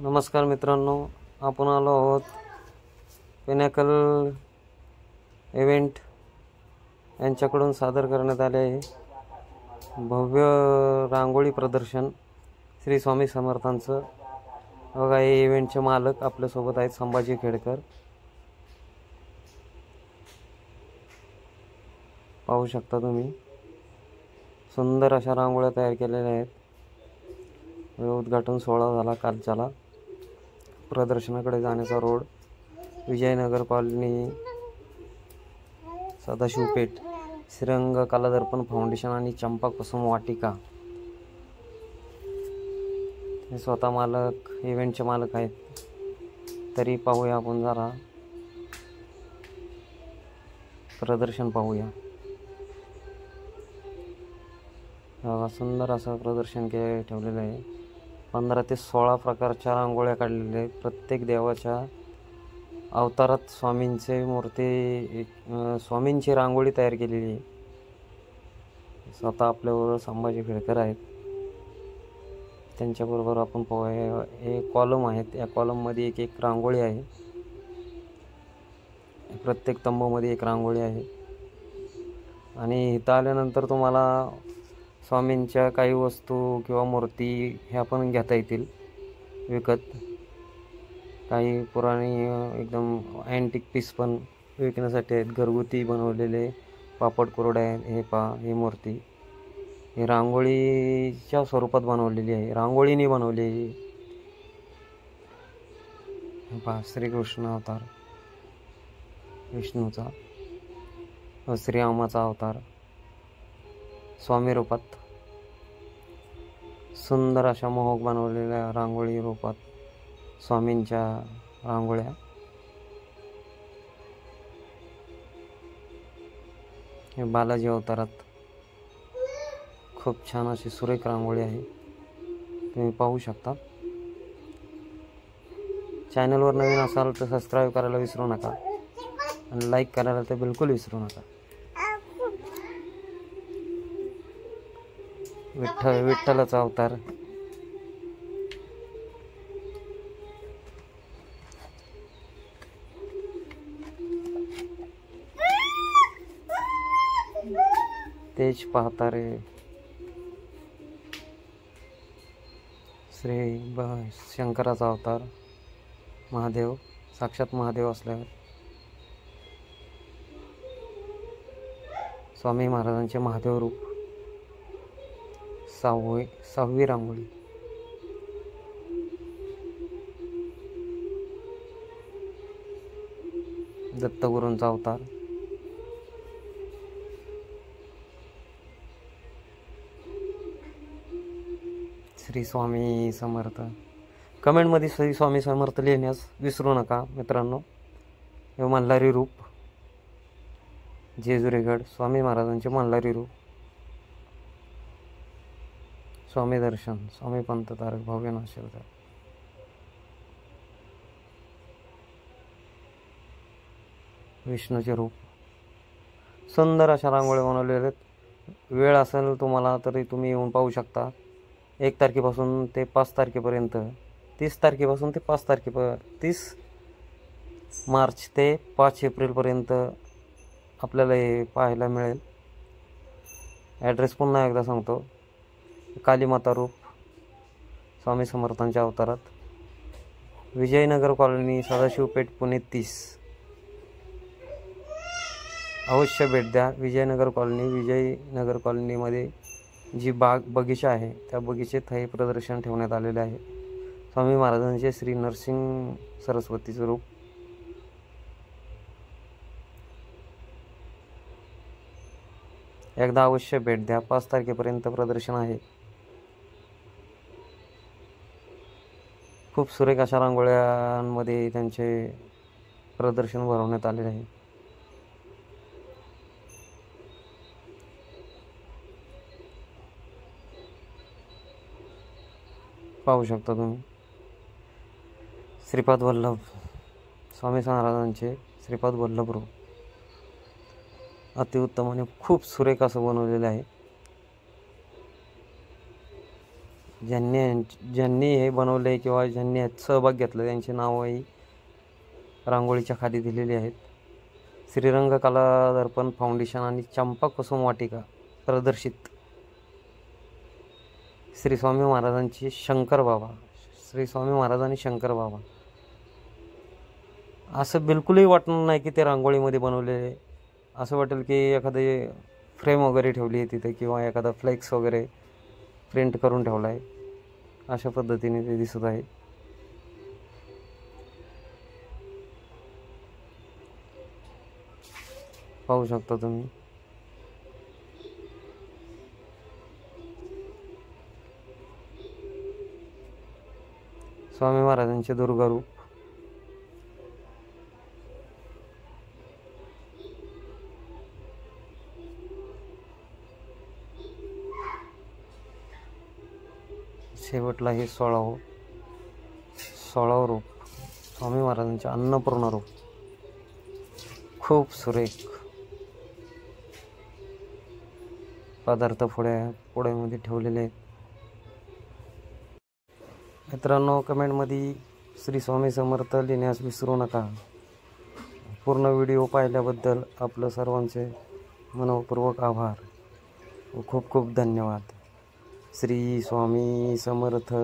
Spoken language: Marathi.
नमस्कार मित्रांनो, आपण आलो आहोत पिनॅकल इव्हेंट यांच्याकडून सादर करण्यात आले आहे भव्य रांगोळी प्रदर्शन श्री स्वामी समर्थांचं. बघा, हे इव्हेंटचे मालक आपल्यासोबत आहेत, संभाजी खेडकर. पाहू शकता तुम्ही, सुंदर अशा रांगोळ्या तयार केलेल्या आहेत. उद्घाटन सोहळा झाला कालच्याला. प्रदर्शनाकडे जाण्याचा road, Vijaynagar colony, Sadashiv Peth, Shrirang Kaladarpan foundation आणि चंपा कुसुम वाटिका. हे स्वतः मालक, इव्हेंटचे मालक आहेत. तरी पाहूया आपण जरा प्रदर्शन पाहूया. सुंदर असं प्रदर्शन ठेवलेलं आहे. 15 ते 16 प्रकारच्या रांगोळ्या काढलेल्या आहेत. प्रत्येक देवाच्या अवतारात स्वामींची रांगोळी तयार केलेली आहे. स्वतः आपल्याबरोबर संभाजी खेडकर आहेत. त्यांच्याबरोबर आपण पाहूया. हे कॉलम आहेत, या कॉलममध्ये एक एक रांगोळी आहे. प्रत्येक तंबूमध्ये एक रांगोळी आहे. आणि इथं आल्यानंतर तुम्हाला स्वामींच्या काही वस्तू किंवा मूर्ती ह्या पण घेता येतील विकत. काही पुराणी एकदम अँटिक पीस पण विकण्यासाठी आहेत. घरगुती बनवलेले पापड कुरड्या आहेत. हे पहा, ही मूर्ती ही रांगोळीच्या स्वरूपात बनवलेली आहे, रांगोळीने बनवलेली. पहा, श्रीकृष्ण अवतार, विष्णूचा, श्रीरामाचा अवतार स्वामी रूपात. सुंदर अशा मोहक बनवलेल्या रांगोळी रूपात स्वामींच्या रांगोळ्या. हे बालाजी अवतारात खूप छान अशी सुरेख रांगोळी आहे, तुम्ही पाहू शकता. चॅनलवर नवीन असाल तर सबस्क्राईब करायला विसरू नका आणि लाईक करायला तर बिलकुल विसरू नका. विठ्ठलाचा अवतार, तेज पाहता रे. शंकराचा अवतार, महादेव, साक्षात महादेव असल्यावर. स्वामी महाराजांचे महादेव रूप, 6वी रांगोळी. दत्तगुरूंचा अवतार, श्री स्वामी समर्थ. कमेंटमध्ये श्री स्वामी समर्थ लिहिण्यास विसरू नका मित्रांनो. हे मल्हारी रूप, जेजुरीगड, स्वामी महाराजांचे मल्हारी रूप. स्वामी दर्शन, स्वामी पंत तारक भव्य नाशिवता. विष्णूचे रूप. सुंदर अशा रांगोळ्या बनवलेल्या आहेत. वेळ असेल तुम्हाला तरी तुम्ही येऊन पाहू शकता. 1 तारखेपासून ते 5 तारखेपर्यंत, 30 तारखेपासून ते 30 मार्च ते 5 एप्रिलपर्यंत आपल्याला हे पाहायला मिळेल. ॲड्रेस पुन्हा एकदा सांगतो. कालीमाता रूप, स्वामी समर्थांच्या अवतारात, विजयनगर कॉलनी, सदाशिवपेठ, पुणे 30. अवश्य भेट द्या. विजयनगर कॉलनीमध्ये जी बगीचा आहे त्या बगीचेत हे प्रदर्शन ठेवण्यात आलेले आहे. स्वामी महाराजांचे श्री नरसिंह सरस्वतीचं रूप. एकदा अवश्य भेट द्या. 5 तारखेपर्यंत प्रदर्शन आहे. खूप सुरेख अशा रांगोळ्यांमध्ये त्यांचे प्रदर्शन भरवण्यात आलेले आहे. पाहू शकता तुम्ही. श्रीपाद वल्लभ, स्वामी महाराजांचे श्रीपाद वल्लभ रूप अतिउत्तम आणि खूप सुरेख असं बनवलेलं आहे. ज्यांनी हे बनवले किंवा ज्यांनी यात सहभाग घेतला त्यांची नावंही रांगोळीच्या खाली दिलेली आहेत. श्रीरंग कला दर्पण फाउंडेशन आणि चंपा कुसुम वाटिका प्रदर्शित श्री स्वामी महाराजांची शंकर बाबा. श्री स्वामी महाराज आणि शंकर बाबा असं बिलकुलही वाटणार नाही की ते रांगोळीमध्ये बनवलेले. असं वाटेल की एखादे फ्रेम वगैरे ठेवली आहे तिथे किंवा एखादा फ्लेक्स वगैरे प्रिंट करून ठेवला आहे. अशा पद्धतीने ते दिसत आहे. पाहू शकता तुम्ही. स्वामी महाराजांचे दुर्गा रूप. शेवटला हे 16व रूप स्वामी महाराजांचे अन्नपूर्ण रूप. खूप सुरेख पदार्थ पुढ्यामध्ये ठेवलेले आहेत. मित्रांनो, कमेंटमध्ये श्री स्वामी समर्थ लिहिण्यास विसरू नका. पूर्ण व्हिडिओ पाहिल्याबद्दल आपलं सर्वांचे मनःपूर्वक आभार व खूप खूप धन्यवाद. श्री स्वामी समर्थ.